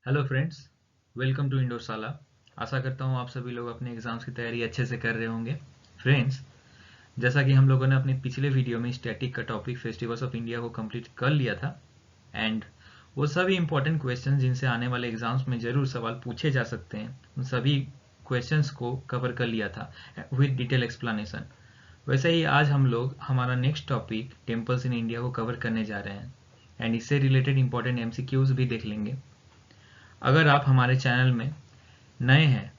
Hello friends, welcome to Indore Shala. आशा करता हूँ आप सभी लोग अपने एग्जाम्स की तैयारी अच्छे से कर रहे होंगे। फ्रेंड्स, जैसा कि हम लोगों ने अपने पिछले वीडियो में स्टैटिक का टॉपिक फेस्टिवल्स ऑफ इंडिया को कंप्लीट कर लिया था एंड वो सभी इंपॉर्टेंट क्वेश्चंस जिनसे आने वाले एग्जाम्स में ज़रूर सवाल पूछे जा सकते हैं, उन सभी क्वेश्चंस को कवर कर लिया था विद डिटेल एक्सप्लेनेशन। वैसे ही आज हम लोग हमारा next topic temples in India को कवर करने जा रहे हैं एंड इससे रिलेटेड इंपॉर्टेंट एमसीक्यूज भी देख लेंगे। अगर आप हमारे चैनल में नए हैं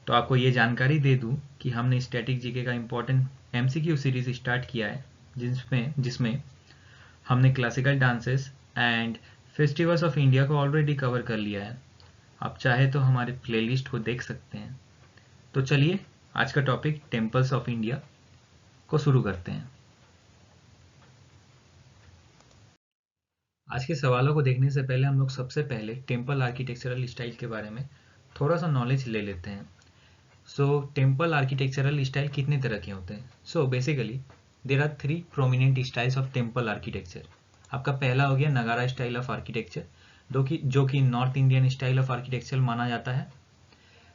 तो आपको ये जानकारी दे दूं कि हमने स्टैटिक जीके का इम्पोर्टेंट एमसीक्यू सीरीज स्टार्ट किया है जिसमें हमने classical dances and festivals of India को ऑलरेडी कवर कर लिया है। आप चाहे तो हमारे प्लेलिस्ट को देख सकते हैं। तो चलिए आज का टॉपिक टेम्पल्स ऑफ इंडिया को शुरू करते हैं। आज के सवालों को देखने से पहले हम लोग सबसे पहले टेम्पल आर्किटेक्चरल स्टाइल के बारे में थोड़ा सा नॉलेज ले लेते हैं। सो टेम्पल आर्किटेक्चरल स्टाइल कितने तरह के होते हैं? So basically there are three prominent styles of temple architecture. आपका पहला हो गया नगारा स्टाइल ऑफ आर्किटेक्चर, जो कि north Indian style of architecture माना जाता है।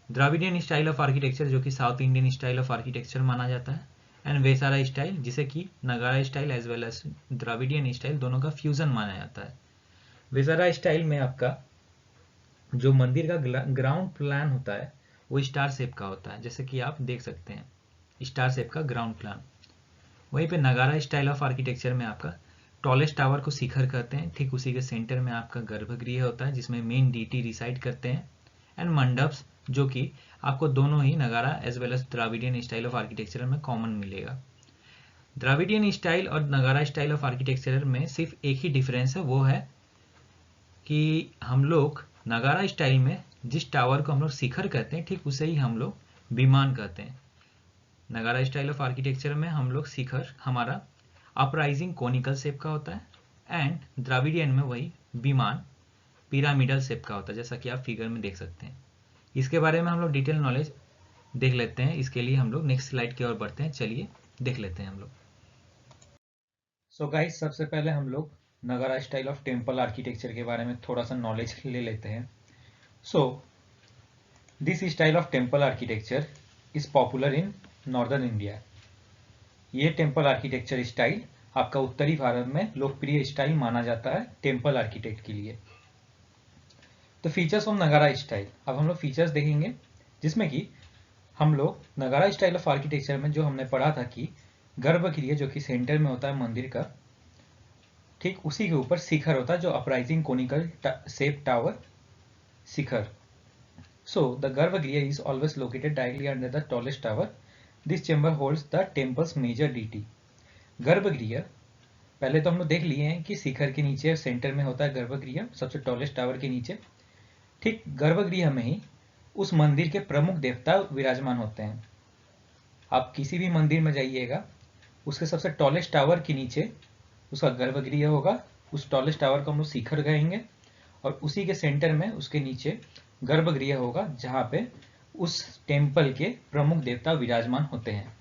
द्राविडियन स्टाइल ऑफ आर्किटेक्चर जो कि south Indian style of architecture माना जाता है। एंड वेसारा स्टाइल जिसे कि Nagara style as well as Dravidian style दोनों का फ्यूजन माना जाता है। वेसारा स्टाइल में आपका जो मंदिर का ग्राउंड प्लान होता है वो स्टार शेप का होता है, जैसे कि आप देख सकते हैं स्टार शेप का ग्राउंड प्लान। वहीं पे नगारा स्टाइल ऑफ आर्किटेक्चर में आपका टॉलेस्ट टावर को शिखर कहते हैं। ठीक उसी के सेंटर में आपका गर्भगृह होता है जिसमें मेन डीटी रिसाइड करते हैं। एंड मंडप्स जो कि आपको दोनों ही Nagara as well as Dravidian style of architecture में कॉमन मिलेगा। द्राविडियन स्टाइल और नगारा स्टाइल ऑफ आर्किटेक्चर में सिर्फ एक ही डिफरेंस है, वो है कि हम लोग नगारा स्टाइल में जिस टावर को हम लोग शिखर कहते हैं ठीक उसे ही हम लोग विमान कहते हैं। नगारा स्टाइल ऑफ आर्किटेक्चर में हम लोग शिखर हमारा अपराइजिंग कोनिकल शेप का होता है एंड द्राविडियन में वही विमान पिरामिडल शेप का होता है, जैसा कि आप फिगर में देख सकते हैं। इसके बारे में हम लोग डिटेल नॉलेज देख लेते हैं। इसके लिए हम लोग नेक्स्ट स्लाइड की ओर बढ़ते हैं। चलिए देख लेते हैं हम लोग। सो गाइस, सबसे पहले हम लोग नगारा स्टाइल ऑफ टेम्पल आर्किटेक्चर के बारे में थोड़ा सा नॉलेज ले लेते हैं। So this style of temple architecture is popular in northern India. ये टेम्पल आर्किटेक्चर स्टाइल आपका उत्तरी भारत में लोकप्रिय स्टाइल माना जाता है टेम्पल आर्किटेक्ट के लिए। तो फीचर्स ऑफ नगारा स्टाइल, अब हम लोग फीचर्स देखेंगे जिसमें कि हम लोग नगारा स्टाइल ऑफ आर्किटेक्चर में जो हमने पढ़ा था कि गर्भगृह जो कि सेंटर में होता है मंदिर का, ठीक उसी के ऊपर शिखर होता है जो uprising conical shape tower Shikhar. So the Garbhagriha is always located directly under the tallest tower. This chamber holds the temple's major deity. गर्भगृह पहले तो हम लोग देख लिए हैं कि शिखर के नीचे सेंटर में होता है गर्भगृह, सबसे टॉलेस्ट टावर के नीचे। ठीक गर्भगृह में ही उस मंदिर के प्रमुख देवता विराजमान होते हैं। आप किसी भी मंदिर में जाइएगा, उसके सबसे टॉलेस्ट टावर के नीचे उसका गर्भगृह होगा। उस टॉलेस्ट टावर को हम लोग शिखर कहेंगे और उसी के सेंटर में उसके नीचे गर्भगृह होगा जहां पे उस टेम्पल के प्रमुख देवता विराजमान होते हैं।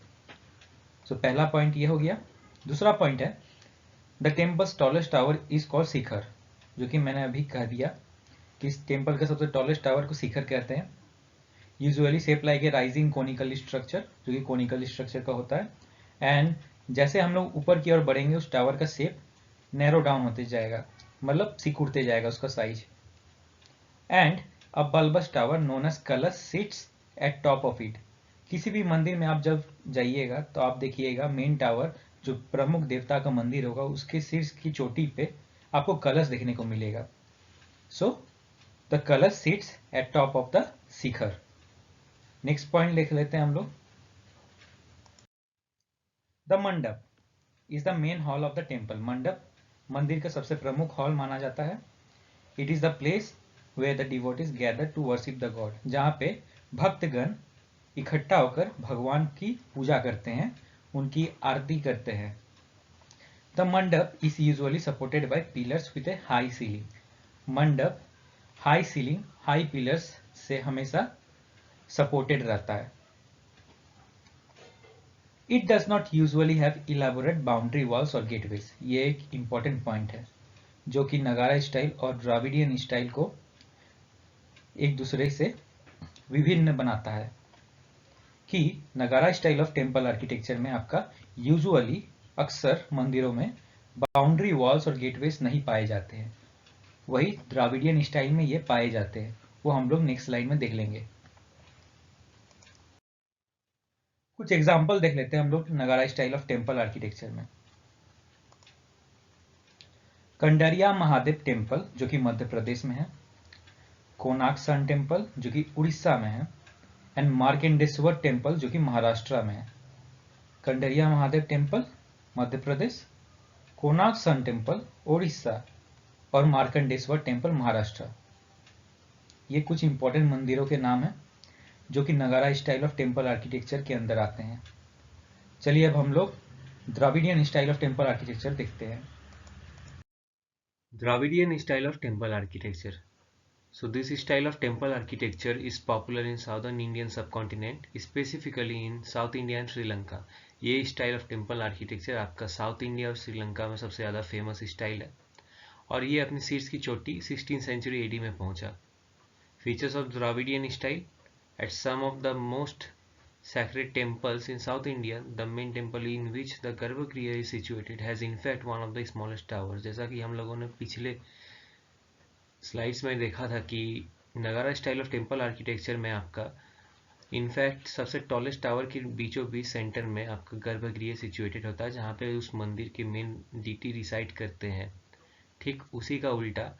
सो पहला पॉइंट ये हो गया। दूसरा पॉइंट है the temple's tallest tower is called shikhar, जो कि मैंने अभी कह दिया कि इस टेम्पल के सबसे टॉलेस्ट टावर को शिखर कहते हैं। Usually shape like a rising conical structure, जो कि कोनिकल स्ट्रक्चर का होता है। एंड जैसे हम लोग ऊपर की ओर बढ़ेंगे उस टावर का शेप नैरो डाउन होते जाएगा, मतलब सिकुड़ते जाएगा उसका size. And a bulbous tower known as kalash sits at top of it. किसी भी मंदिर में आप जब जाइएगा तो आप देखिएगा मेन टावर जो प्रमुख देवता का मंदिर होगा उसके शीर्ष की चोटी पे आपको कलश देखने को मिलेगा। सो द कलश sits at top of the Shikhar. Next point लिख लेते हैं हम लोग। द मंडप is the main hall of the temple. मंडप मंदिर का सबसे प्रमुख हॉल माना जाता है। It is the place where the devotees gather to worship the god, जहाँ पे भक्तगण इकट्ठा होकर भगवान की पूजा करते हैं, उनकी आरती करते हैं। द मंडप is usually supported by pillars with A high ceiling. मंडप हाई सीलिंग, हाई पिलर्स से हमेशा सपोर्टेड रहता है। It does not usually have elaborate boundary walls और गेटवेज। ये एक इंपॉर्टेंट पॉइंट है जो कि नगारा स्टाइल और द्राविडियन स्टाइल को एक दूसरे से विभिन्न बनाता है कि Nagara style of temple architecture में आपका यूजुअली अक्सर मंदिरों में बाउंड्री वॉल्स और गेटवेज नहीं पाए जाते हैं, वही द्राविडियन स्टाइल में ये पाए जाते हैं। वो हम लोग नेक्स्ट स्लाइड में देख लेंगे। कुछ एग्जाम्पल देख लेते हैं हम लोग नगारा स्टाइल ऑफ टेम्पल आर्किटेक्चर में। कंडरिया महादेव टेम्पल जो कि मध्य प्रदेश में है, कोनार्क सन टेम्पल जो कि उड़ीसा में है, एंड मार्कंडेश्वर टेम्पल जो कि महाराष्ट्र में है। कंडरिया Mahadev temple Madhya Pradesh, Konark sun temple Orissa और मार्कंडेश्वर टेम्पल महाराष्ट्र। ये कुछ इंपॉर्टेंट मंदिरों के नाम हैं जो कि Nagara style of temple architecture के अंदर आते हैं। चलिए अब हम लोग Dravidian style of temple architecture देखते हैं। Dravidian style of temple architecture. So this style of temple architecture is popular in southern Indian subcontinent, specifically in South India and Sri Lanka. ये स्टाइल ऑफ टेम्पल आर्किटेक्चर आपका south India और श्रीलंका में सबसे ज़्यादा famous style है और ये अपनी शीर्ष की चोटी 16th सेंचुरी एडी में पहुंचा। Features of Dravidian style at some of the most sacred temples in South India, the main temple in which the Garbhagriha is situated has in fact one of the smallest towers. जैसा कि हम लोगों ने पिछले slides में देखा था कि Nagara style of temple architecture में आपका इनफैक्ट सबसे टॉलेस्ट टावर के बीचों बीच सेंटर में आपका गर्भगृह सिचुएटेड होता है, जहाँ पे उस मंदिर के मेन डीटी रिसाइड करते हैं। ठीक उसी का उल्टा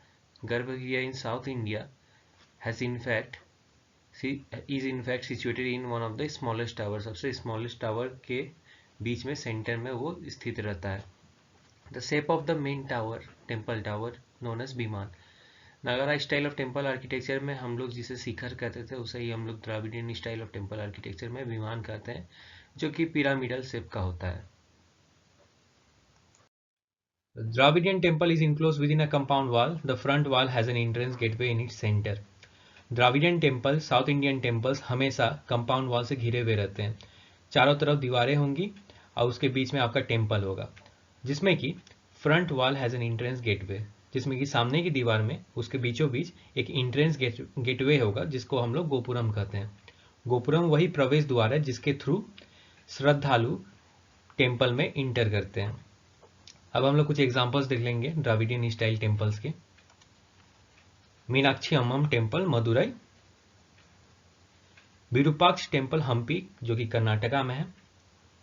garbhagriha in South India has in fact situated in one of the smallest tower, सबसे स्मॉलेस्ट टावर के बीच में सेंटर में वो स्थित रहता है। The shape of the main tower, temple tower known as विमान। नगारा स्टाइल ऑफ टेम्पल आर्किटेक्चर में हम लोग जिसे शिखर कहते थे उसे ही हम लोग Dravidian style of temple architecture में विमान कहते हैं, जो कि पिरामिडल शेप का होता है। The Dravidian temple is enclosed within a compound wall. The front wall has an entrance gateway in its center. Dravidian temple, south Indian temples हमेशा कंपाउंड वॉल से घिरे हुए रहते हैं। चारों तरफ दीवारें होंगी और उसके बीच में आपका टेम्पल होगा, जिसमें कि front wall has an entrance gateway, जिसमें कि सामने की दीवार में उसके बीचों बीच एक एंट्रेंस गेटवे होगा, जिसको हम लोग गोपुरम कहते हैं। गोपुरम वही प्रवेश द्वार है जिसके थ्रू श्रद्धालु टेम्पल में इंटर करते हैं। अब हम लोग कुछ एग्जाम्पल्स देख लेंगे द्राविडियन स्टाइल टेम्पल्स के। मीनाक्षी अम्मम टेम्पल मदुरई, विरूपाक्ष टेम्पल हम्पी जो कि कर्नाटका में है,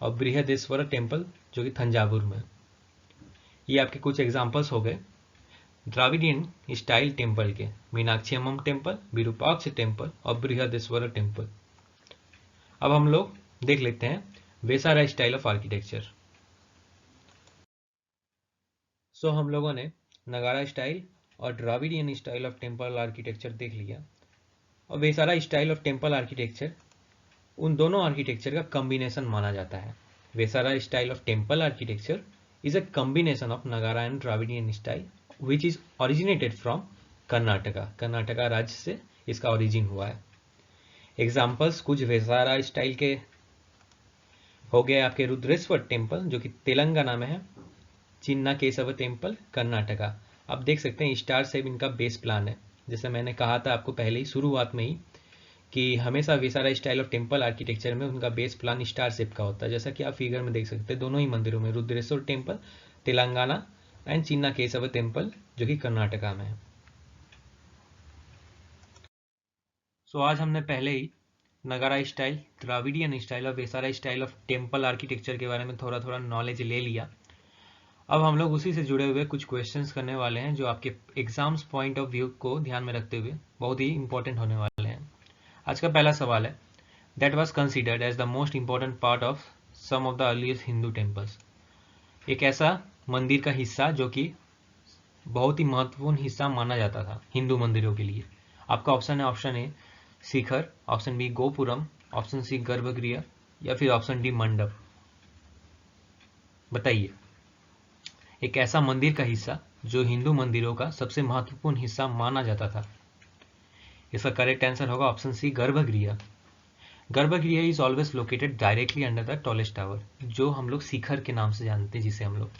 और बृहदेश्वर टेम्पल जो कि थंजावुर में है। ये आपके कुछ एग्जांपल्स हो गए द्राविडियन स्टाइल टेम्पल के, मीनाक्षी अम्मम टेम्पल, विरूपाक्ष टेम्पल और बृहदेश्वर टेम्पल। अब हम लोग देख लेते हैं Vesara style of architecture. So हम लोगों ने नगारा स्टाइल और Dravidian style of temple architecture देख लिया, और Vesara style of temple architecture उन दोनों आर्किटेक्चर का कॉम्बिनेशन माना जाता है। Vesara style of temple architecture is a combination of Nagara and Dravidian style which is originated from Karnataka. Karnataka राज्य से इसका ओरिजिन हुआ है। एग्जाम्पल्स कुछ वेसारा स्टाइल के हो गए आपके रुद्रेश्वर टेम्पल जो कि तेलंगाना में है, चिन्ना केशव टेम्पल कर्नाटका। आप देख सकते हैं स्टार शेप इनका बेस प्लान है। जैसे मैंने कहा था आपको पहले ही शुरुआत में ही कि हमेशा Vesara style of temple architecture में उनका बेस प्लान स्टार शेप का होता है, जैसा कि आप फिगर में देख सकते हैं दोनों ही मंदिरों में, Rudreshwar temple Telangana and Chinna Keshav temple जो कि कर्नाटका में है। सो आज हमने पहले ही नगारा स्टाइल, द्राविडियन स्टाइल और Vesara style of temple architecture के बारे में थोड़ा थोड़ा नॉलेज ले लिया। अब हम लोग उसी से जुड़े हुए कुछ क्वेश्चंस करने वाले हैं जो आपके एग्जाम्स पॉइंट ऑफ व्यू को ध्यान में रखते हुए बहुत ही इंपॉर्टेंट होने वाले हैं। आज का पहला सवाल है, that was considered as the most important part of some of the earliest Hindu temples. एक ऐसा मंदिर का हिस्सा जो कि बहुत ही महत्वपूर्ण हिस्सा माना जाता था हिंदू मंदिरों के लिए। आपका ऑप्शन है option A shikhara, option B gopuram, option C garbhagriha या फिर ऑप्शन डी मंडप। बताइए एक ऐसा मंदिर का हिस्सा जो हिंदू मंदिरों का सबसे महत्वपूर्ण हिस्सा माना जाता था। इसका करेक्ट आंसर होगा ऑप्शन सी गर्भगृह। गर्भगृह is always located directly under the tallest tower, जो हम लोग शिखर के नाम से जानते हैं, जिसे हम लोग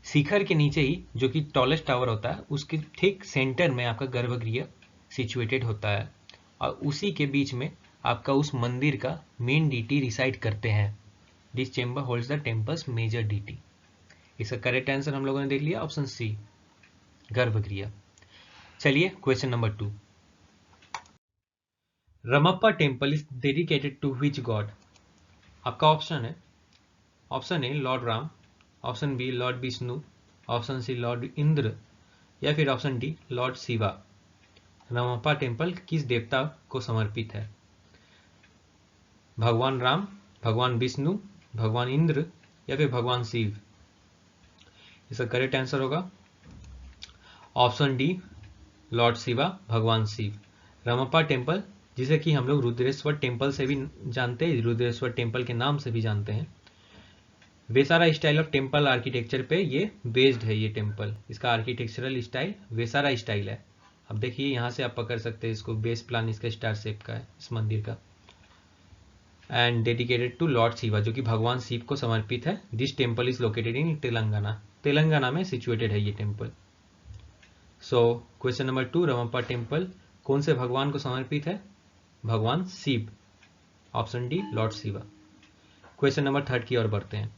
शिखर के नीचे ही जो कि टॉलेस्ट टावर होता है उसके ठीक सेंटर में आपका गर्भगृह सिचुएटेड होता है और उसी के बीच में आपका उस मंदिर का मेन डीटी रिसाइड करते हैं। This chamber holds the temple's major deity. इसका करेक्ट आंसर हम लोगों ने देख लिया, ऑप्शन सी, गर्भगृह। चलिए question number 2, Ramappa temple is dedicated to which god? आपका option A lord Ram, option B lord Vishnu, option C lord Indra, या फिर option D lord Shiva. Ramappa temple किस देवता को समर्पित है? भगवान राम, भगवान विष्णु, भगवान इंद्र, या फिर भगवान शिव? इसका करेक्ट आंसर होगा ऑप्शन डी लॉर्ड शिवा, भगवान शिव। रमप्पा टेम्पल, जिसे कि हम लोग रुद्रेश्वर टेम्पल से भी जानते हैं, रुद्रेश्वर टेम्पल के नाम से भी जानते हैं, Vesara style of temple architecture पे ये बेस्ड है। ये टेम्पल, इसका आर्किटेक्चरल स्टाइल वेसारा स्टाइल है। अब देखिए यहाँ से आप पकड़ सकते हैं इसको, बेस प्लान इसका स्टार शेप का है इस मंदिर का। And dedicated to lord Shiva, जो कि भगवान शिव को समर्पित है। This temple is located in Telangana, Telangana में सिचुएटेड है ये temple. So question number 2, Ramappa temple कौन से भगवान को समर्पित है? भगवान Shiv, option D lord Shiva. Question number 3 की ओर बढ़ते हैं।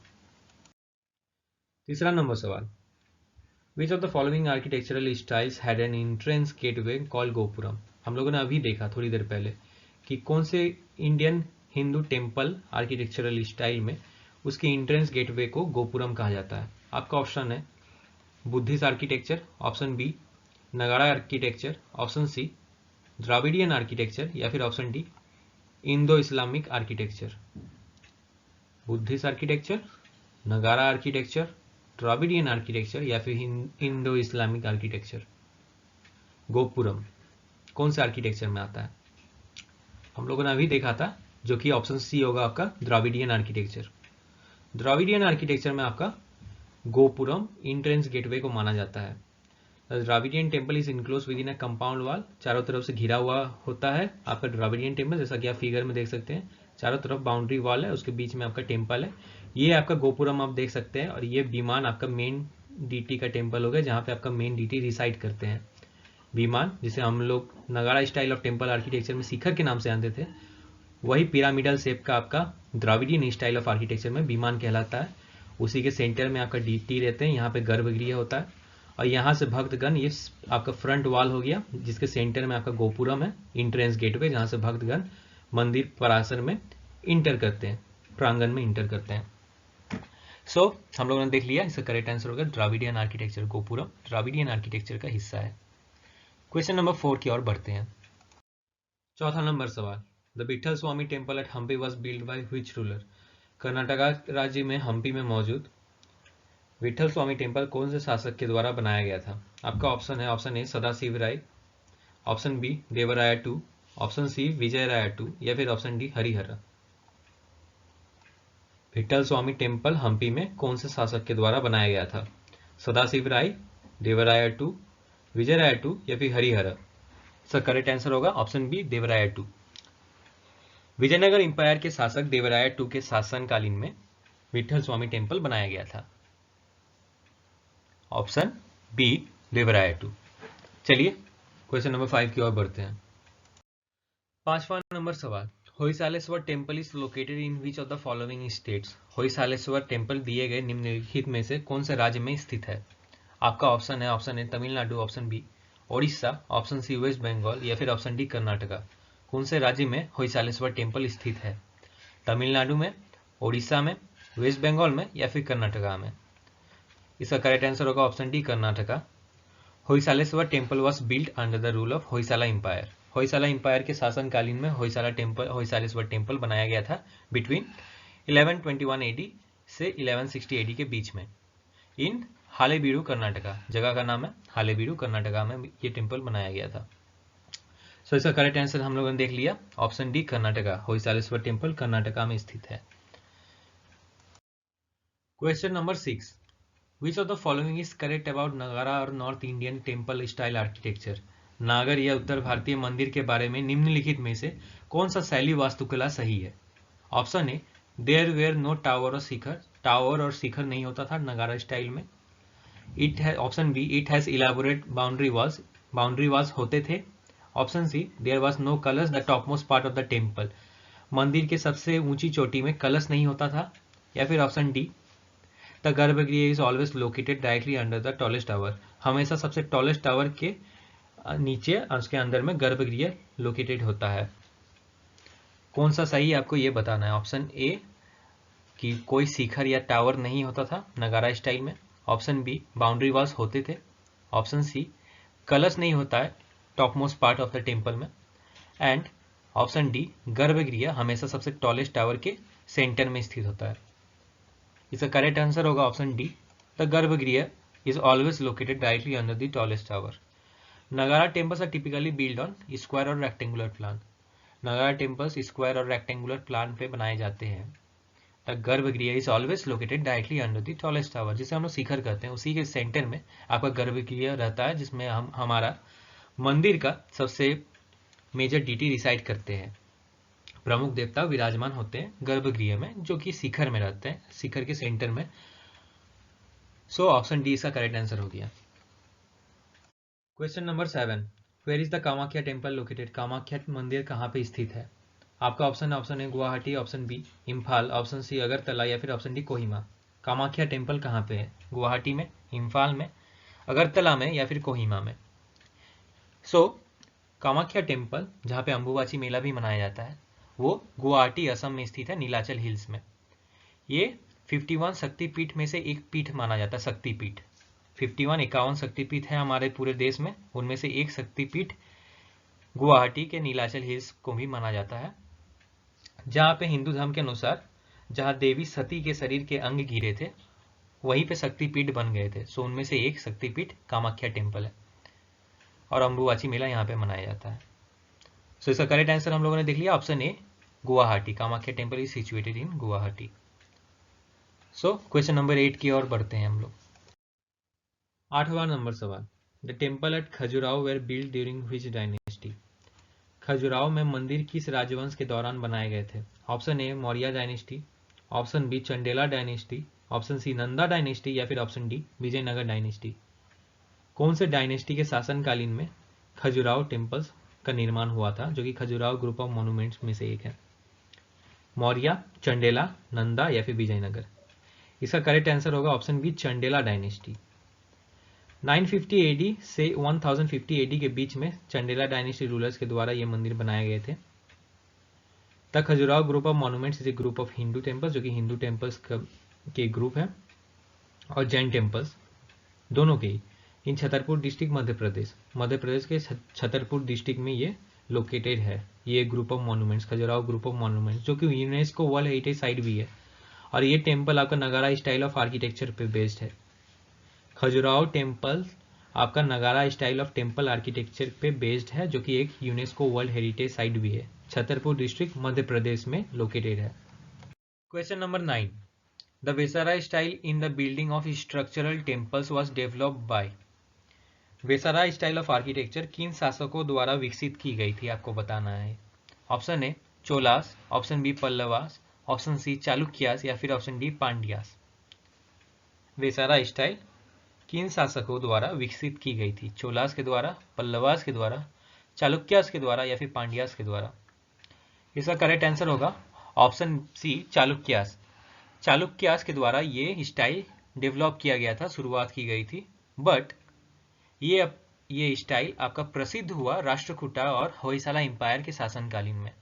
तीसरा नंबर सवाल, which of the following architectural styles had an entrance gateway called gopuram? हम लोगों ने अभी देखा थोड़ी देर पहले कि कौन से Indian Hindu temple architectural style में उसके एंट्रेंस गेटवे को गोपुरम कहा जाता है। आपका ऑप्शन है Buddhist architecture, option B Nagara architecture, option C Dravidian architecture, या फिर option D Indo Islamic architecture. Buddhist architecture, Nagara architecture, Dravidian architecture, या फिर इंडो इस्लामिक आर्किटेक्चर। गोपुरम कौन से आर्किटेक्चर में आता है? हम लोगों ने अभी देखा था, जो कि ऑप्शन सी होगा आपका द्राविडियन आर्किटेक्चर। द्राविडियन आर्किटेक्चर में आपका गोपुरम एंट्रेंस गेटवे को माना जाता है। Dravidian temple is enclose with in a compound wall, चारों तरफ से घिरा हुआ होता है आपका द्राविडियन टेम्पल, जैसा कि आप फिगर में देख सकते हैं। चारों तरफ बाउंड्री वॉल है, उसके बीच में आपका टेम्पल है। ये आपका गोपुरम आप देख सकते हैं, और ये विमान आपका मेन डीटी का टेम्पल हो गया, जहाँ पे आपका मेन डीटी रिसाइड करते हैं। विमान, जिसे हम लोग नगाड़ा स्टाइल ऑफ टेम्पल आर्किटेक्चर में शिखर के नाम से जानते थे, वही पिरामिडल शेप का आपका द्राविडियन स्टाइल ऑफ आर्किटेक्चर में विमान कहलाता है। उसी के सेंटर में आपका डीटी रहते हैं, यहाँ पे गर्भगृह होता है, और यहाँ से भक्तगण, ये आपका फ्रंट वॉल हो गया, जिसके सेंटर में आपका गोपुरम है, एंट्रेंस गेटवे, जहाँ से भक्तगण मंदिर परिसर में इंटर करते हैं, प्रांगण में इंटर करते हैं। सो हम लोगों ने देख लिया, इसका करेक्ट आंसर होगा Dravidian architecture. Gopuram Dravidian architecture का हिस्सा है। क्वेश्चन नंबर 4 की ओर बढ़ते हैं। चौथा नंबर सवाल, the Vitthal Swami temple at Hampi was build by which ruler? Karnataka राज्य में हम्पी में मौजूद विठल स्वामी टेम्पल कौन से शासक के द्वारा बनाया गया था? आपका ऑप्शन है, option A Sadashiva Raya, option B Devaraya two, option C Vijaya Raya two, या फिर option D Harihara. Vitthala Swami temple Hampi में कौन से शासक के द्वारा बनाया गया था? सदाशिव राय, देवराया टू, विजय राय टू, या फिर हरिहर? सर करेक्ट आंसर होगा option B Devaraya to. Vijayanagar empire के शासक देवराया टू के शासनकालीन में विठल स्वामी टेम्पल बनाया गया था। Option B Devaraya two. चलिए क्वेश्चन नंबर 5 की ओर बढ़ते हैं। पांचवा नंबर सवाल, Hoysaleswara temple is located in which of the following states? Hoysaleswara temple दिए गए निम्नलिखित में से कौन से राज्य में स्थित है? आपका ऑप्शन है, option A Tamil Nadu, option B Odisha, option C West Bengal, या फिर ऑप्शन डी कर्नाटका। कौन से राज्य में होयसालेश्वर टेम्पल स्थित है? तमिलनाडु में, ओडिशा में, वेस्ट बंगाल में, या फिर कर्नाटका में? इसका करेक्ट आंसर होगा option D Karnataka. Hoysaleswara temple was built under the rule of Hoysala empire. Hoysala empire के शासनकालीन में होयसालेश्वर टेम्पल बनाया गया था बिटवीन 1121 AD से 1160 AD के बीच में, इन हालेबीडु कर्नाटका। जगह का नाम है हालेबीडु, कर्नाटका में ये टेम्पल बनाया गया था। सो इसका करेक्ट आंसर हम लोगों ने देख लिया, option D Karnataka. Hoysaleswara temple Karnataka में स्थित है। Question number 6, which of the following is correct about Nagara और north Indian temple style architecture? Nagar या उत्तर भारतीय मंदिर के बारे में निम्नलिखित में से कौन सा शैली वास्तुकला सही है? Option A there were no tower और शिखर, टावर और शिखर नहीं होता था नगारा स्टाइल में। Option B it has elaborate boundary walls, boundary walls होते थे option C, there was no kalash the top most part of the temple, मंदिर के सबसे ऊंची चोटी में कलश नहीं होता था। या फिर option D, the garbhagriha is always located directly under the tallest tower, हमेशा सबसे टॉलेस्ट टावर के नीचे उसके अंदर में गर्भगृह लोकेटेड होता है। कौन सा सही आपको ये बताना है। ऑप्शन ए कि कोई शिखर या टावर नहीं होता था नगारा स्टाइल में। ऑप्शन बी, बाउंड्री वॉल्स होते थे। ऑप्शन सी, कलश नहीं होता है top most part of the temple में। एंड ऑप्शन डी, गर्भगृह हमेशा सबसे टॉलेस्ट टावर के सेंटर में स्थित होता है। इसका करेक्ट आंसर होगा option D, the garbhagriha is always located directly under the tallest tower. Nagara temples are typically build on square और rectangular plan. Nagara temples square और रेक्टेंगुलर प्लान पे बनाए जाते हैं। The garbhagriha is always located directly under the tallest tower, जिसे हम लोग शिखर कहते हैं, उसी के सेंटर में आपका गर्भगृह रहता है, जिसमें हम हमारा मंदिर का सबसे मेजर डीटी रिसाइड करते हैं। प्रमुख देवता विराजमान होते हैं गर्भगृह में, जो कि शिखर में रहते हैं, शिखर के सेंटर में। सो ऑप्शन डी इसका करेक्ट आंसर हो गया। Question number 7, where is the Kamakhya temple located, Kamakhya मंदिर कहाँ पे स्थित है। आपका ऑप्शन है Guwahati, option B Imphal, option C Agartala, या फिर option D Kohima. Kamakhya temple कहाँ पे है, गुवाहाटी में, इम्फाल में, अगरतला में, या फिर कोहिमा में। सो कामाख्या टेम्पल जहाँ पे अम्बुबाची मेला भी मनाया जाता है, वो गुवाहाटी असम में स्थित है, नीलाचल हिल्स में। ये 51 शक्तिपीठ में से एक पीठ माना जाता है, शक्तिपीठ। 51 शक्तिपीठ है हमारे पूरे देश में, उनमें से एक शक्तिपीठ गुवाहाटी के नीलाचल हिल्स को भी माना जाता है, जहाँ पे हिंदू धर्म के अनुसार जहाँ देवी सती के शरीर के अंग गिरे थे, वहीं पे शक्तिपीठ बन गए थे। सो उनमें से एक शक्तिपीठ कामाख्या टेम्पल है, और अम्बुबाची मेला यहाँ पे मनाया जाता है। सो इसका करेक्ट आंसर हम लोगों ने देख लिया, option A Guwahati, Kamakhya temple is situated in Guwahati. So question number 8 की ओर बढ़ते हैं हम लोग। 8वां नंबर सवाल, the temple at Khajuraho were build during which dynasty, Khajuraho में मंदिर किस राजवंश के दौरान बनाए गए थे। Option A Maurya dynasty, option B Chandela dynasty, option C Nanda dynasty, या फिर ऑप्शन डी विजयनगर डायनेस्टी। कौन से डायनेस्टी के शासनकालीन में खजुराहो टेम्पल्स का निर्माण हुआ था, जो कि खजुराहो ग्रुप ऑफ मॉन्यूमेंट्स में से एक है। मौर्य, चंडेला, नंदा, या फिर विजयनगर। इसका करेक्ट आंसर होगा option B Chandela dynasty. 950 AD से 1050 एडी के बीच में चंडेला डायनेस्टी रूलर्स के द्वारा ये मंदिर बनाए गए थे। The Khajuraho group of monuments is a group of Hindu temples, जो कि हिंदू टेम्पल्स के ग्रुप है, और जैन टेम्पल्स दोनों के ही, इन छतरपुर डिस्ट्रिक्ट मध्य प्रदेश के छतरपुर डिस्ट्रिक्ट में ये लोकेटेड है। ये group of monuments, Khajuraho group of monuments, जो कि यूनेस्को वर्ल्ड हेरिटेज साइट भी है। और ये टेम्पल आपका नगारा स्टाइल ऑफ आर्किटेक्चर पे बेस्ड है। खजुराहो टेम्पल आपका नगारा स्टाइल ऑफ टेम्पल आर्किटेक्चर पे बेस्ड है, जो कि एक यूनेस्को वर्ल्ड हेरिटेज साइट भी है। छतरपुर डिस्ट्रिक्ट मध्य प्रदेश में लोकेटेड है। Question number 9, the Vesara style in the building of structural temples was developed by, Vesara style of architecture किन शासकों द्वारा विकसित की गई थी, आपको बताना है। Option A Cholas, option B Pallavas, option C Chalukyas, या फिर option D Pandyas. Vesara style किन शासकों द्वारा विकसित की गई थी, चोलास के द्वारा, पल्लवास के द्वारा, चालुक्यास के द्वारा, या फिर पांड्यास के द्वारा। इसका करेक्ट आंसर होगा ऑप्शन सी चालुक्यास। चालुक्यास के द्वारा ये स्टाइल डेवलप किया गया था, शुरुआत की गई थी। बट ये स्टाइल आपका प्रसिद्ध हुआ राष्ट्रकूटा और होयसाला एम्पायर के शासनकालीन में।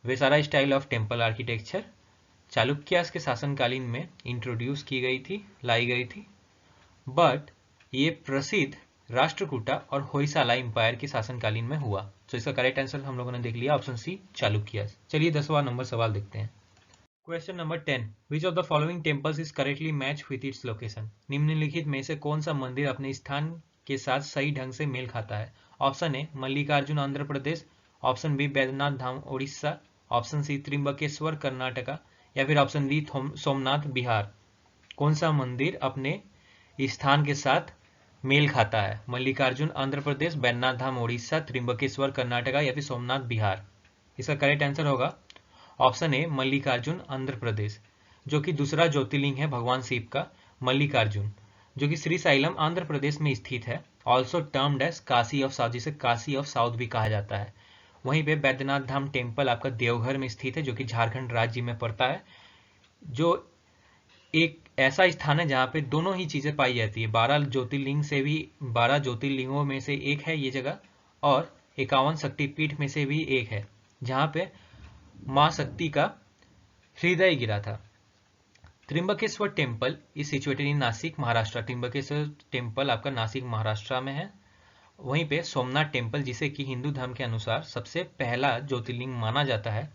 Vesara style of temple architecture Chalukyas के शासनकालीन में इंट्रोड्यूस की गई थी, लाई गई थी। बट ये प्रसिद्ध राष्ट्रकूटा और होयसाला एम्पायर के शासनकालीन में हुआ। तो इसका करेक्ट आंसर हम लोगों ने देख लिया, ऑप्शन सी चालुक्यास। चलिए 10वां नंबर सवाल देखते हैं। Question number 10, which of the following temples is correctly match with its location, निम्नलिखित में से कौन सा मंदिर अपने स्थान के साथ सही ढंग से मेल खाता है। Option A Mallikarjun Andhra Pradesh, option B Baidyanath Dham Odisha, option C Trimbakeshwar Karnataka, या फिर ऑप्शन डी सोमनाथ बिहार। कौन सा मंदिर अपने स्थान के साथ मेल खाता है, मल्लिकार्जुन आंध्र प्रदेश, बैद्यनाथ धाम ओडिशा, त्रिम्बकेश्वर कर्नाटका, या फिर सोमनाथ बिहार। इसका करेक्ट आंसर होगा ऑप्शन ए मल्लिकार्जुन आंध्र प्रदेश, जो कि दूसरा ज्योतिर्लिंग है भगवान शिव का, मल्लिकार्जुन, जो कि श्रीशैलम आंध्र प्रदेश में स्थित है। Also termed as Kashi of south, जिसे काशी ऑफ साउथ भी कहा जाता है। वहीं पे बैद्यनाथ धाम टेम्पल आपका देवघर में स्थित है, जो कि झारखंड राज्य में पड़ता है, जो एक ऐसा स्थान है जहाँ पे दोनों ही चीजें पाई जाती है। 12 ज्योतिर्लिंगों में से एक है ये जगह, और 51 शक्तिपीठ में से भी एक है, जहाँ पे माँ शक्ति का हृदय गिरा था। Trimbakeshwar temple is situated in Nashik, Maharashtra. Trimbakeshwar temple आपका नासिक, महाराष्ट्र में है। वहीं पे सोमनाथ टेम्पल, जिसे कि हिंदू धर्म के अनुसार सबसे पहला ज्योतिर्लिंग माना जाता है,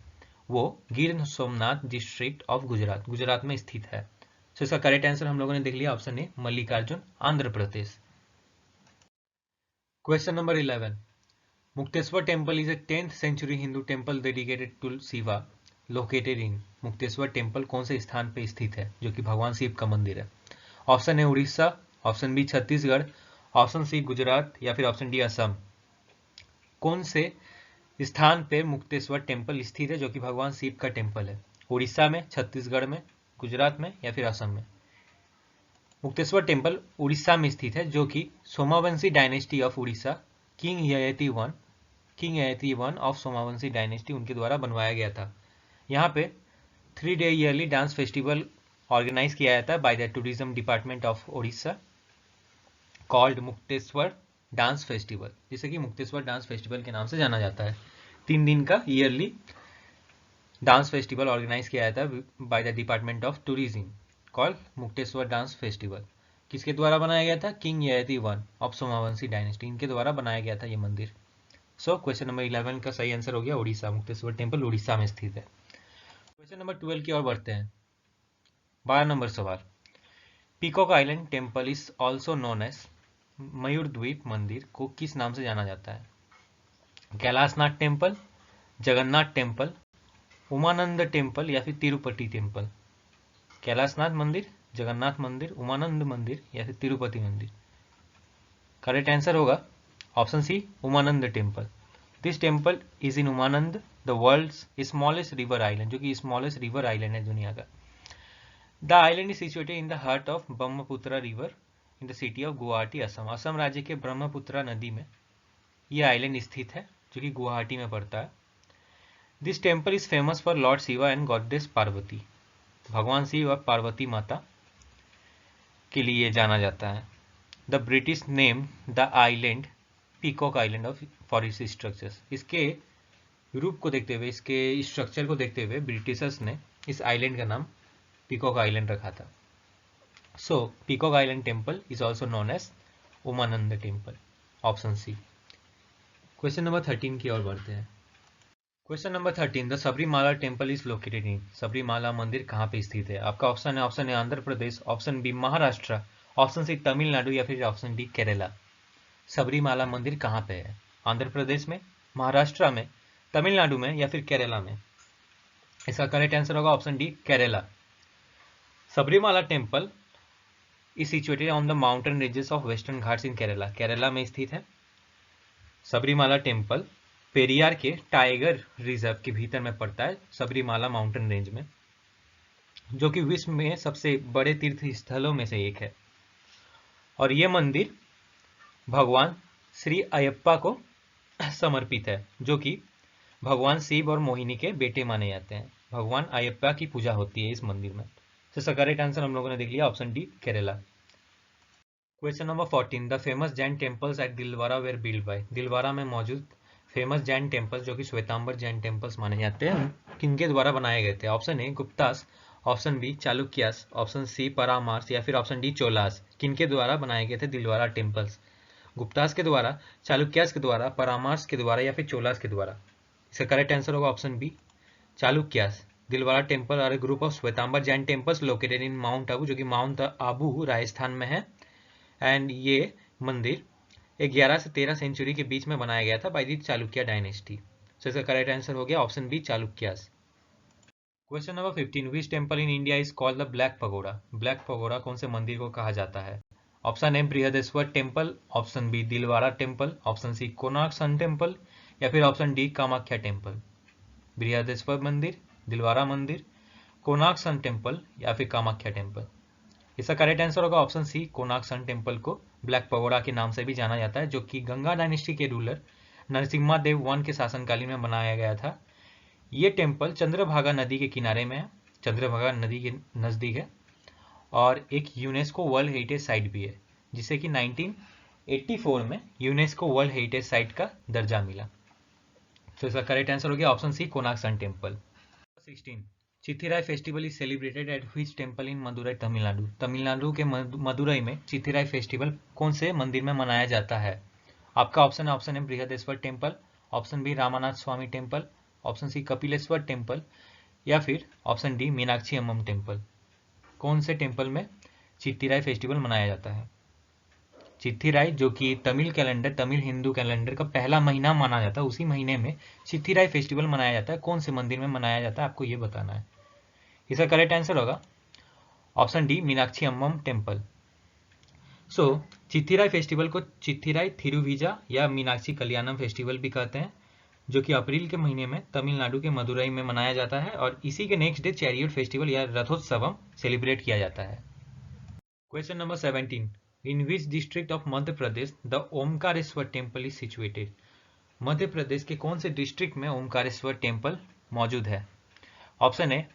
वो गिर सोमनाथ डिस्ट्रिक्ट ऑफ गुजरात, गुजरात में स्थित है। तो इसका करेक्ट आंसर हम लोगों ने देख लिया, option A Mallikarjun, Andhra Pradesh. Question number 11, Mukteshwar temple is a 10th century Hindu temple dedicated to Shiva, located in. Mukteshwar temple कौन से स्थान पे स्थित है, जो कि भगवान शिव का मंदिर है? Option A Orissa, option B Chhattisgarh, option C Gujarat, या फिर ऑप्शन डी असम। कौन से स्थान पे मुक्तेश्वर टेम्पल स्थित है, जो कि भगवान शिव का टेम्पल है? उड़ीसा में, छत्तीसगढ़ में, गुजरात में, या फिर असम में? मुक्तेश्वर टेम्पल उड़ीसा में स्थित है, जो कि Somavanshi dynasty of Orissa, king Yayati one of Somavanshi dynasty, उनके द्वारा बनवाया गया था। यहाँ पे 3 day yearly dance festival organise किया जाता है by the tourism department of Orissa, called Mukteshwar dance festival, जिसे कि मुक्तेश्वर डांस फेस्टिवल के नाम से जाना जाता है। 3 दिन का ईयरली डांस फेस्टिवल ऑर्गेनाइज किया जाता है by the department of tourism, called Mukteshwar dance festival. किसके द्वारा बनाया गया था? King Yayati one of Somavanshi dynasty, इनके द्वारा बनाया गया था ये मंदिर। सो क्वेश्चन नंबर 11 का सही आंसर हो गया उड़ीसा, मुक्तेश्वर टेम्पल उड़ीसा में स्थित है। क्वेश्चन नंबर 12 की ओर बढ़ते हैं। 12 नंबर सवाल, peacock island temple is also known as, मयूर द्वीप मंदिर को किस नाम से जाना जाता है? Kailashnath temple, Jagannath temple, Umananda temple, या फिर तिरुपति टेम्पल? कैलाशनाथ मंदिर, जगन्नाथ मंदिर, उमानंद मंदिर, या फिर तिरुपति मंदिर? करेक्ट आंसर होगा option C, Umananda temple. This temple is in Umananda, the world's smallest river island, जो कि स्मॉलेस्ट रिवर आइलैंड है दुनिया का। The island is situated in the heart of Brahmaputra river in the city of Guwahati, Assam. Assam राज्य के ब्रह्मपुत्र नदी में यह आइलैंड स्थित है, जो कि गुवाहाटी में पड़ता है। This temple is famous for Lord Shiva and goddess Parvati, भगवान शिव और पार्वती माता के लिए जाना जाता है। The British name the island peacock island of for its structures, इसके रूप को देखते हुए, इसके स्ट्रक्चर को देखते हुए ब्रिटिशर्स ने इस आइलैंड का नाम पीकॉक आइलैंड रखा था। So peacock island temple is also known as Umananda temple, option C. Question number 13 की ओर बढ़ते हैं। Question number 13, the Sabarimala temple is located in. Sabarimala मंदिर कहाँ पे स्थित है? आपका ऑप्शन है, option A Andhra Pradesh, option B Maharashtra, option C Tamil Nadu, या फिर ऑप्शन डी केरला। सबरीमाला मंदिर कहाँ पे है? आंध्र प्रदेश में, महाराष्ट्र में, तमिलनाडु में, या फिर केरला में? इसका करेक्ट आंसर होगा option D, Kerala. Sabarimala temple is situated on the mountain ranges of western Ghats in Kerala, Kerala में स्थित है। सबरीमाला टेम्पल पेरियार के टाइगर रिजर्व के भीतर में पड़ता है, सबरीमाला माउंटेन रेंज में, जो कि विश्व में सबसे बड़े तीर्थ स्थलों में से एक है। और यह मंदिर भगवान श्री अयप्पा को समर्पित है, जो कि भगवान शिव और मोहिनी के बेटे माने जाते हैं। भगवान अयप्पा की पूजा होती है इस मंदिर में। तो करेक्ट आंसर हम लोगों ने देख लिया, option D, Kerala. Question number 14, the famous Jain temples at Dilwara were build by. Dilwara में मौजूद फेमस जैन टेम्पल्स, जो कि श्वेतांबर जैन टेम्पल्स माने जाते हैं, किनके द्वारा बनाए गए थे? Option A Guptas, option B Chalukyas, option C Paramaras, या फिर ऑप्शन डी चोलास। किनके द्वारा बनाए गए थे दिलवारा टेम्पल्स? गुप्तास के द्वारा, चालुक्यास के द्वारा, परामार्स के द्वारा, या फिर चोलास के द्वारा? इसका करेक्ट आंसर होगा option B, Chalukyas. Dilwara temple are a group of Shwetambar Jain temples located in Mount Abu, जो कि माउंट आबू राजस्थान में है। एंड ये मंदिर 11 से 13 सेंचुरी के बीच में बनाया गया था by the Chalukya dynasty. So इसका करेक्ट आंसर हो गया option B, Chalukyas. Question number 15, which temple in India is called the Black Pagoda. Black Pagoda कौन से मंदिर को कहा जाता है? Option A Brihadeshwara temple, option B Dilwara temple, option C Konark sun temple, या फिर option D Kamakhya temple. Brihadeshwara मंदिर, दिलवारा मंदिर, कोणार्क सन टेम्पल, या फिर कामाख्या टेम्पल? इसका करेक्ट आंसर होगा option C, Konark sun temple को ब्लैक पगोड़ा के नाम से भी जाना जाता है, जो कि गंगा डायनेस्टी के रूलर नरसिम्हा देव वन के शासनकालीन में बनाया गया था। ये टेम्पल चंद्रभागा नदी के किनारे में है, चंद्रभागा नदी के नज़दीक है, और एक यूनेस्को वर्ल्ड हेरिटेज साइट भी है, जिसे कि 1984 में यूनेस्को वर्ल्ड हेरिटेज साइट का दर्जा मिला। तो इसका करेक्ट आंसर हो गया option C, Konark sun temple. 16 Chithirai festival is celebrated at which temple in Madurai Tamil Nadu. Tamil Nadu के मदुरई में चिथिराई फेस्टिवल कौन से मंदिर में मनाया जाता है? आपका ऑप्शन है Brihadeeswara temple, option B Ramanatha Swami temple, option C Kapileswara temple, या फिर option D Meenakshi Amman temple. कौन से टेम्पल में चिथिराई फेस्टिवल मनाया जाता है? चिथिराई जो कि तमिल हिंदू कैलेंडर का पहला महीना माना जाता है, उसी महीने में चिथिराई फेस्टिवल मनाया जाता है। कौन से मंदिर में मनाया जाता है, आपको ये बताना है। इसका करेक्ट आंसर होगा option D Meenakshi Amman temple. सो चिथिराई फेस्टिवल को चिथिराई थिरुविजा या मीनाक्षी कल्याणम फेस्टिवल भी कहते हैं, जो कि अप्रैल के महीने में तमिलनाडु के मदुरई में मनाया जाता है, और इसी के नेक्स्ट डे चैरियट फेस्टिवल या रथोत्सवम सेलिब्रेट किया जाता है। Question number 17 in which district of Madhya Pradesh the Omkareshwar temple is situated. Madhya Pradesh के कौन से डिस्ट्रिक्ट में ओमकारेश्वर टेम्पल मौजूद है? Option A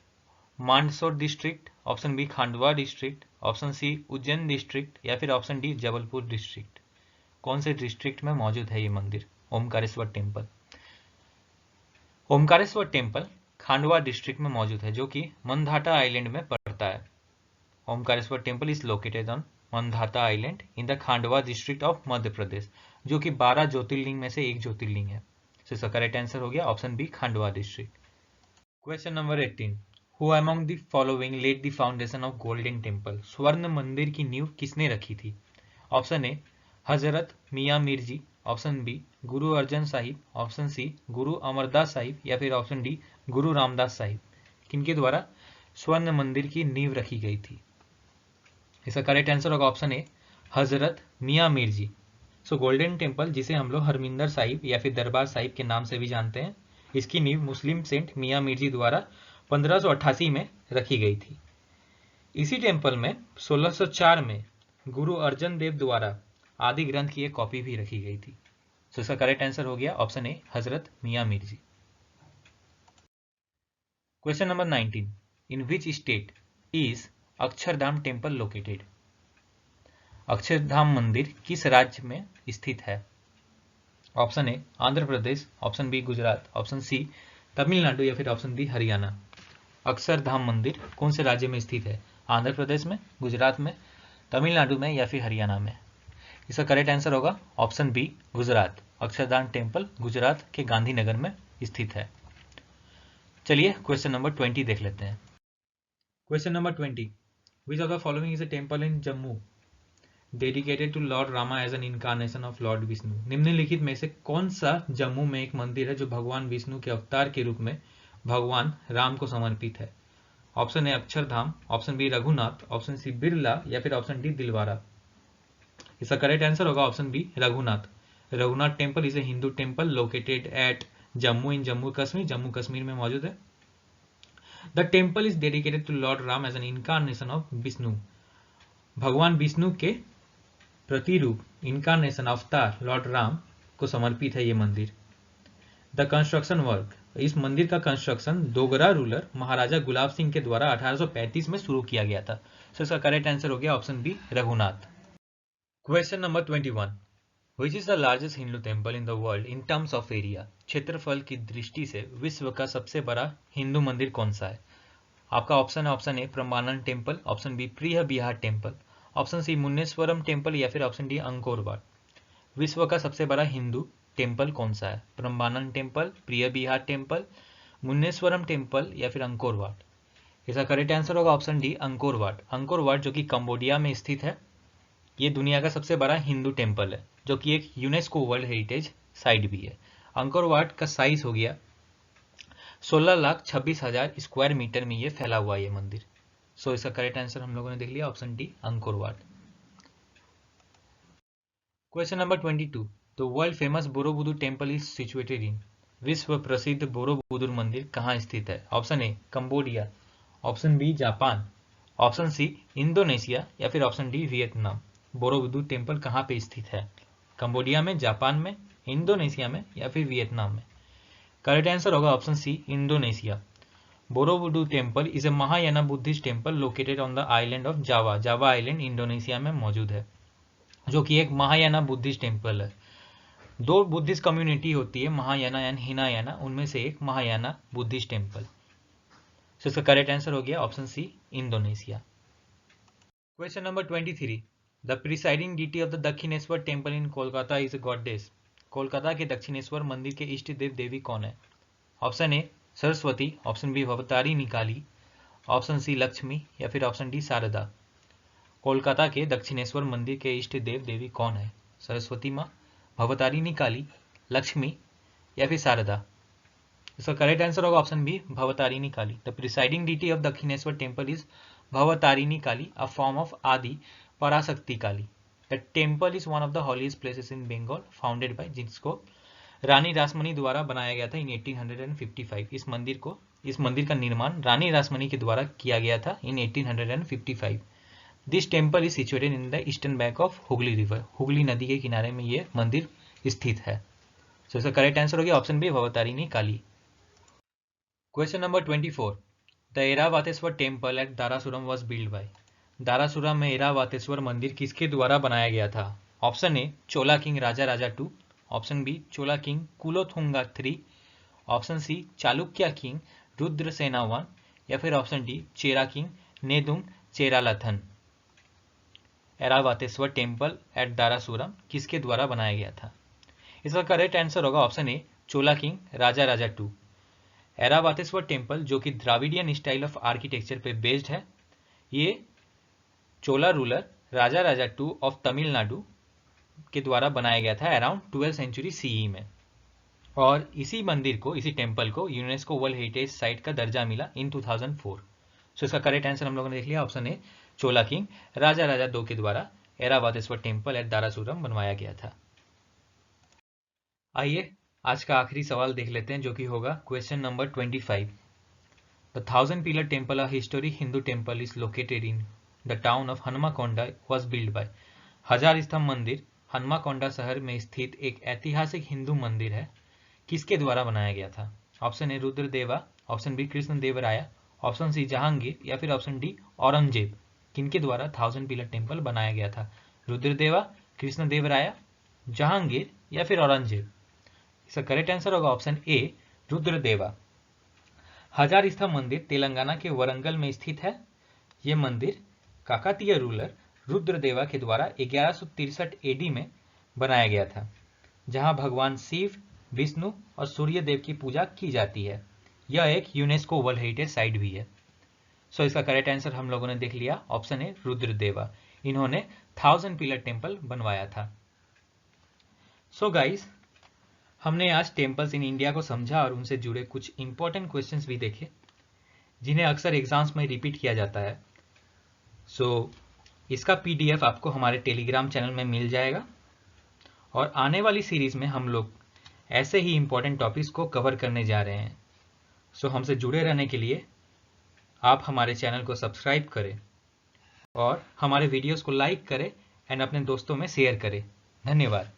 Mandsaur district, option B Khandwa district, option C Ujjain district, या फिर ऑप्शन डी जबलपुर डिस्ट्रिक्ट। कौन से डिस्ट्रिक्ट में मौजूद है ये मंदिर Omkareshwar temple? Omkareshwar temple Khandwa district में मौजूद है, जो कि मंधाता आइलैंड में पड़ता है। Omkareshwar temple is located on Mandhata island in the Khandwa district of Madhya Pradesh, जो कि 12 ज्योतिर्लिंग में से एक ज्योतिर्लिंग है। तो इसका करेक्ट आंसर हो गया option B Khandwa district. Question number 18 who among the following led the foundation of Golden Temple. स्वर्ण मंदिर की नींव किसने रखी थी? Option A Hazrat Mian Mir ji, option B Guru Arjan Sahib, option C गुरु अमरदास साहिब, या फिर ऑप्शन डी गुरु रामदास साहिब। किनके द्वारा स्वर्ण मंदिर की नींव रखी गई थी? इसका करेक्ट आंसर होगा option A Hazrat Mian Mir ji. So golden temple, जिसे हम लोग हरमिंदर साहिब या फिर दरबार साहिब के नाम से भी जानते हैं, इसकी नींव मुस्लिम सेंट मियां मीर जी द्वारा 1588 में रखी गई थी। इसी टेम्पल में 1604 में गुरु अर्जन देव द्वारा आदि ग्रंथ की एक कॉपी भी रखी गई थी। सो इसका करेक्ट आंसर हो गया option A Hazrat Mian Mir ji. Question number 19 in which state is Akshardham temple located. Akshardham मंदिर किस राज्य में स्थित है? Option A Andhra Pradesh, option B Gujarat, option C Tamil Nadu, या फिर ऑप्शन डी हरियाणा। अक्षरधाम मंदिर कौन से राज्य में स्थित है? आंध्र प्रदेश में, गुजरात में, तमिलनाडु में, या फिर हरियाणा में। इसका करेक्ट आंसर होगा option B Gujarat. Akshardham temple Gujarat के गांधीनगर में स्थित है। चलिए क्वेश्चन नंबर 20 देख लेते हैं। Question number 20 which of the following is a temple in Jammu dedicated to lord Rama as an incarnation of lord Vishnu. निम्नलिखित में से कौन सा जम्मू में एक मंदिर है जो भगवान विष्णु के अवतार के रूप में भगवान राम को समर्पित है? Option A Akshardham, option B Raghunath, option C Birla, या फिर ऑप्शन डी दिलवारा। इसका करेक्ट आंसर होगा option B Raghunath. Raghunath temple is a Hindu temple located at Jammu in Jammu Kashmir, Jammu Kashmir में मौजूद है। The temple is dedicated to lord Ram as an incarnation of Vishnu. भगवान विष्णु के प्रतिरूप इनकारनेशन अवतार लॉर्ड राम को समर्पित है ये मंदिर। द कंस्ट्रक्शन वर्क, इस मंदिर का कंस्ट्रक्शन डोगरा रूलर महाराजा गुलाब सिंह के द्वारा 1835 में शुरू किया गया था। सो इसका करेक्ट आंसर हो गया option B Raghunath. Question number 21 which is the largest Hindu temple in the world in terms of area. क्षेत्रफल की दृष्टि से विश्व का सबसे बड़ा हिंदू मंदिर कौन सा है? आपका option A Brahmananda temple, option B Priya Bihar temple, option C Munneswaram temple, या फिर ऑप्शन डी अंकोर वाट। विश्व का सबसे बड़ा हिंदू टेम्पल कौन सा है? ब्रह्मानंद टेम्पल, प्रिय बिहार टेम्पल, मुन्नेश्वरम टेम्पल, या फिर अंकोर वाट। इसका करेक्ट आंसर होगा ऑप्शन डी अंकोर वाट। अंकोर वाट जो कि कंबोडिया में स्थित है, ये दुनिया का सबसे बड़ा हिंदू टेम्पल है, जो कि एक यूनेस्को वर्ल्ड हेरिटेज साइट भी है। अंकोर वाट का साइज हो गया 16,26,000 स्क्वायर मीटर में ये फैला हुआ ये मंदिर। सो इसका करेक्ट आंसर हम लोगों ने देख लिया option D Angkor Wat. Question number 22 the world famous Borobudur temple is situated in. विश्व प्रसिद्ध बोरोबुदुर मंदिर कहाँ स्थित है? Option A Cambodia, option B Japan, option C Indonesia, या फिर option D Vietnam. Borobudur temple कहाँ पे स्थित है? कंबोडिया में, जापान में, इंडोनेशिया में या फिर वियतनाम में? करेक्ट आंसर होगा option C, Indonesia. Borobudur temple is a Mahayana Buddhist temple located on the island of Java. Java island Indonesia में मौजूद है, जो कि एक महायाना बुद्धिस्ट टेम्पल है। दो बुद्धिस्ट कम्युनिटी होती है, महायाना एंड हिनायाना, उनमें से एक महायाना बुद्धिस्ट टेम्पल। सो इसका करेक्ट आंसर हो गया option C, Indonesia. Question number 23, the presiding deity of the Dakshineswar temple in Kolkata is a goddess. Kolkata के दक्षिणेश्वर मंदिर के इष्ट देव देवी कौन है? Option A Saraswati, option B Bhavatarini Kali, option C Lakshmi या फिर ऑप्शन डी शारदा। कोलकाता के दक्षिणेश्वर मंदिर के इष्ट देव देवी कौन है? सरस्वती माँ, भवतारिणी काली, लक्ष्मी या फिर शारदा। इसका करेक्ट आंसर होगा option B, Bhavatarini Kali. The presiding deity of Dakshineswar temple is Bhavatarini Kali, a form of Adi Parashakti Kali. The temple is one of the holiest places in Bengal, founded by, जिसको रानी रासमणी द्वारा बनाया गया था इन 1855। इस मंदिर का निर्माण रानी रासमणी के द्वारा किया गया था इन 1855। This temple is situated in the eastern bank of Hooghly river. Hooghly नदी के किनारे में ये मंदिर स्थित है। सो इसका करेक्ट आंसर हो गया option B, Bhavatarini Kali. Question number 24, the Airavatesvara temple at Darasuram was build by. Darasuram में ऐरावतेश्वर मंदिर किसके द्वारा बनाया गया था? Option A Chola king Raja Raja 2, option B Chola king Kulothunga 3, option C Chalukya king Rudrasena 1 या फिर option D Chera king Nedum Cheralathan. Airavatesvara temple at Darasuram किसके द्वारा बनाया गया था? इसका करेक्ट आंसर होगा option A Chola king Raja Raja 2। Airavatesvara temple जो कि द्राविडियन स्टाइल ऑफ आर्किटेक्चर पे बेस्ड है, ये चोला रूलर राजा राजा 2 ऑफ तमिलनाडु के द्वारा बनाया गया था अराउंड 12th सेंचुरी सीई में। और इसी टेम्पल को यूनेस्को वर्ल्ड हेरिटेज साइट का दर्जा मिला इन 2004। सो इसका करेक्ट आंसर हम लोगों ने देख लिया, option A Chola king Raja Raja 2 के द्वारा ऐरावतेश्वर टेम्पल एट दारासुरम बनवाया गया था। आइए आज का आखिरी सवाल देख लेते हैं, जो कि होगा question number 25। The 1000 pillar temple, a historic Hindu temple, is located in the town of Hanumakonda, was build bye. 1000 स्तंभ मंदिर हनुमाकोंडा शहर में स्थित एक ऐतिहासिक हिंदू मंदिर है, किसके द्वारा बनाया गया था? Option A Rudradeva, option B Krishnadevaraya, option C Jahangir या फिर ऑप्शन डी औरंगजेब। किनके द्वारा 1000 पिलर टेम्पल बनाया गया था? रुद्रदेवा, कृष्णदेवराया, जहांगीर या फिर औरंगजेब। इसका करेक्ट आंसर होगा ऑप्शन ए रुद्रदेवा। 1000 स्तंभ मंदिर तेलंगाना के वरंगल में स्थित है। यह मंदिर काकतीय रूलर रुद्रदेवा के द्वारा 1163 एडी में बनाया गया था, जहां भगवान शिव, विष्णु और सूर्य देव की पूजा की जाती है। यह एक यूनेस्को वर्ल्ड हेरिटेज साइट भी है। सो इसका करेक्ट आंसर हम लोगों ने देख लिया, ऑप्शन ए रुद्रदेवा। इन्होंने 1000 पिलर टेम्पल बनवाया था। सो गाइस, हमने आज टेम्पल्स इन इंडिया को समझा और उनसे जुड़े कुछ इंपॉर्टेंट क्वेश्चंस भी देखे, जिन्हें अक्सर एग्जाम्स में रिपीट किया जाता है। सो इसका पीडीएफ आपको हमारे टेलीग्राम चैनल में मिल जाएगा, और आने वाली सीरीज में हम लोग ऐसे ही इंपॉर्टेंट टॉपिक्स को कवर करने जा रहे हैं। सो हमसे जुड़े रहने के लिए आप हमारे चैनल को सब्सक्राइब करें और हमारे वीडियोस को लाइक करें एंड अपने दोस्तों में शेयर करें। धन्यवाद।